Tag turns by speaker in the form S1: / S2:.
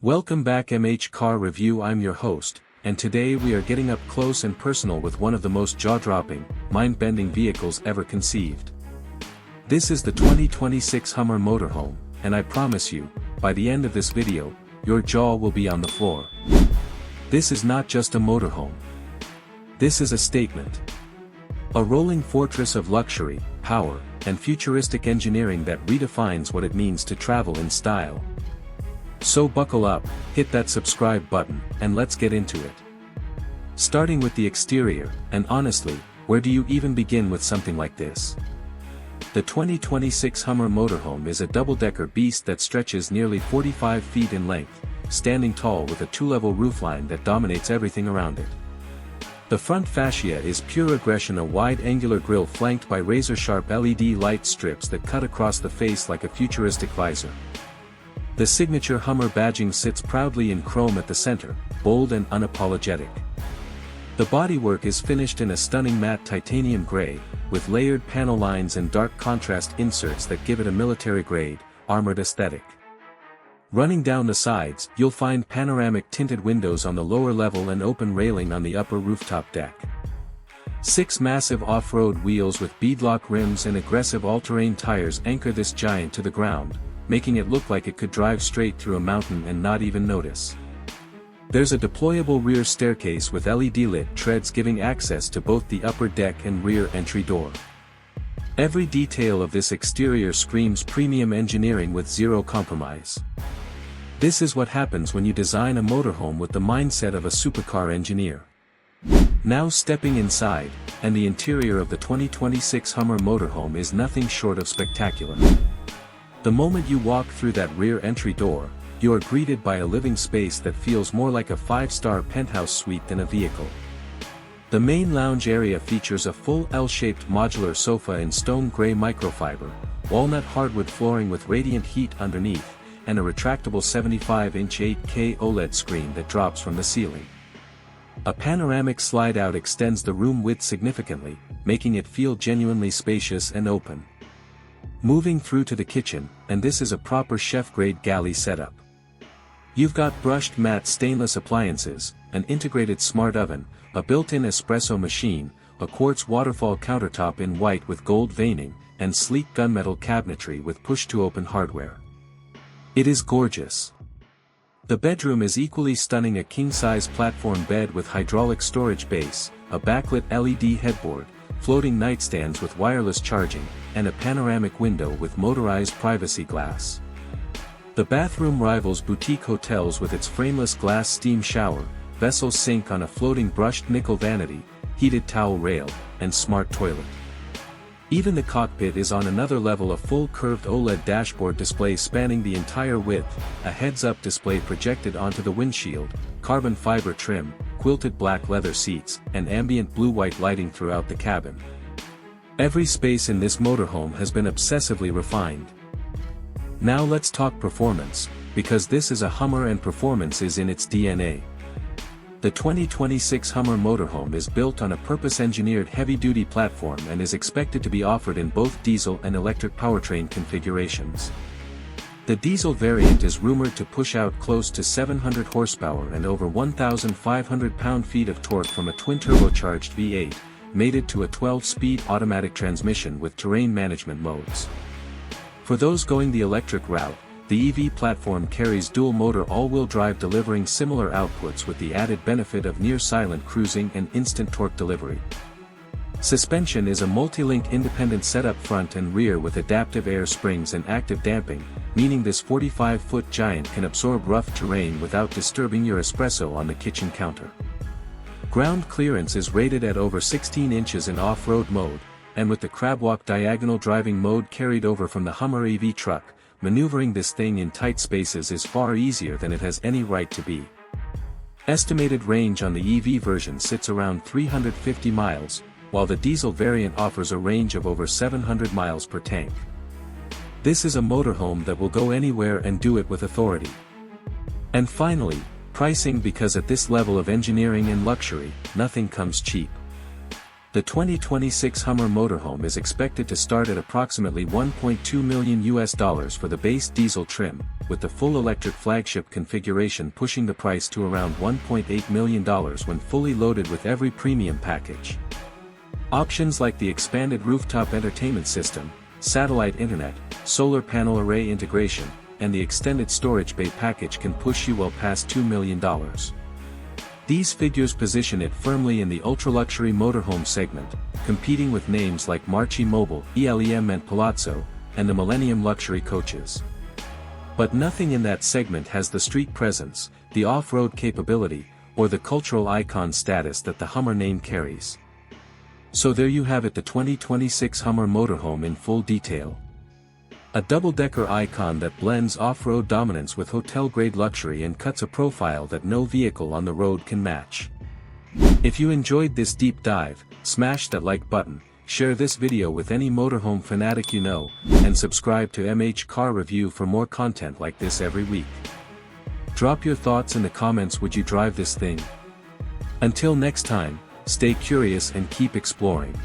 S1: Welcome back MH Car Review. I'm your host, and today we are getting up close and personal with one of the most jaw-dropping, mind-bending vehicles ever conceived. This is the 2026 Hummer Motorhome, and I promise you, by the end of this video, your jaw will be on the floor. This is not just a motorhome. This is a statement. A rolling fortress of luxury, power, and futuristic engineering that redefines what it means to travel in style. So buckle up, hit that subscribe button, and let's get into it. Starting with the exterior, and honestly, where do you even begin with something like this? The 2026 Hummer Motorhome is a double-decker beast that stretches nearly 45 feet in length, standing tall with a two-level roofline that dominates everything around it. The front fascia is pure aggression, a wide angular grille flanked by razor-sharp LED light strips that cut across the face like a futuristic visor. The signature Hummer badging sits proudly in chrome at the center, bold and unapologetic. The bodywork is finished in a stunning matte titanium gray, with layered panel lines and dark contrast inserts that give it a military-grade, armored aesthetic. Running down the sides, you'll find panoramic tinted windows on the lower level and open railing on the upper rooftop deck. 6 massive off-road wheels with beadlock rims and aggressive all-terrain tires anchor this giant to the ground, making it look like it could drive straight through a mountain and not even notice. There's a deployable rear staircase with LED-lit treads giving access to both the upper deck and rear entry door. Every detail of this exterior screams premium engineering with zero compromise. This is what happens when you design a motorhome with the mindset of a supercar engineer. Now stepping inside, and the interior of the 2026 Hummer Motorhome is nothing short of spectacular. The moment you walk through that rear entry door, you are greeted by a living space that feels more like a 5-star penthouse suite than a vehicle. The main lounge area features a full L-shaped modular sofa in stone gray microfiber, walnut hardwood flooring with radiant heat underneath, and a retractable 75-inch 8K OLED screen that drops from the ceiling. A panoramic slide-out extends the room width significantly, making it feel genuinely spacious and open. Moving through to the kitchen, and this is a proper chef-grade galley setup. You've got brushed matte stainless appliances, an integrated smart oven, a built-in espresso machine, a quartz waterfall countertop in white with gold veining, and sleek gunmetal cabinetry with push-to-open hardware. It is gorgeous. The bedroom is equally stunning, a king-size platform bed with hydraulic storage base, a backlit LED headboard, floating nightstands with wireless charging, and a panoramic window with motorized privacy glass. The bathroom rivals boutique hotels with its frameless glass steam shower, vessel sink on a floating brushed nickel vanity, heated towel rail, and smart toilet. Even the cockpit is on another level, a full curved OLED dashboard display spanning the entire width, a heads-up display projected onto the windshield, carbon fiber trim, quilted black leather seats, and ambient blue-white lighting throughout the cabin. Every space in this motorhome has been obsessively refined. Now let's talk performance, because this is a Hummer and performance is in its DNA. The 2026 Hummer Motorhome is built on a purpose-engineered heavy-duty platform and is expected to be offered in both diesel and electric powertrain configurations. The diesel variant is rumored to push out close to 700 horsepower and over 1,500 pound-feet of torque from a twin-turbocharged V8, mated to a 12-speed automatic transmission with terrain management modes. For those going the electric route, the EV platform carries dual-motor all-wheel drive, delivering similar outputs with the added benefit of near-silent cruising and instant torque delivery. Suspension is a multi-link independent setup front and rear with adaptive air springs and active damping, meaning this 45-foot giant can absorb rough terrain without disturbing your espresso on the kitchen counter. Ground clearance is rated at over 16 inches in off-road mode, and with the crabwalk diagonal driving mode carried over from the Hummer EV truck, maneuvering this thing in tight spaces is far easier than it has any right to be. Estimated range on the EV version sits around 350 miles, while the diesel variant offers a range of over 700 miles per tank. This is a motorhome that will go anywhere and do it with authority. And finally, pricing, because at this level of engineering and luxury, nothing comes cheap. The 2026 Hummer Motorhome is expected to start at approximately $1.2 million for the base diesel trim, with the full electric flagship configuration pushing the price to around $1.8 million when fully loaded with every premium package. Options like the expanded rooftop entertainment system, satellite internet, solar panel array integration, and the extended storage bay package can push you well past $2 million. These figures position it firmly in the ultra-luxury motorhome segment, competing with names like Marchi Mobile, ELEM and Palazzo, and the Millennium luxury coaches. But nothing in that segment has the street presence, the off-road capability, or the cultural icon status that the Hummer name carries. So there you have it, the 2026 Hummer Motorhome in full detail. A double-decker icon that blends off-road dominance with hotel-grade luxury and cuts a profile that no vehicle on the road can match. If you enjoyed this deep dive, smash that like button, share this video with any motorhome fanatic you know, and subscribe to MH Car Review for more content like this every week. Drop your thoughts in the comments. Would you drive this thing? Until next time, stay curious and keep exploring.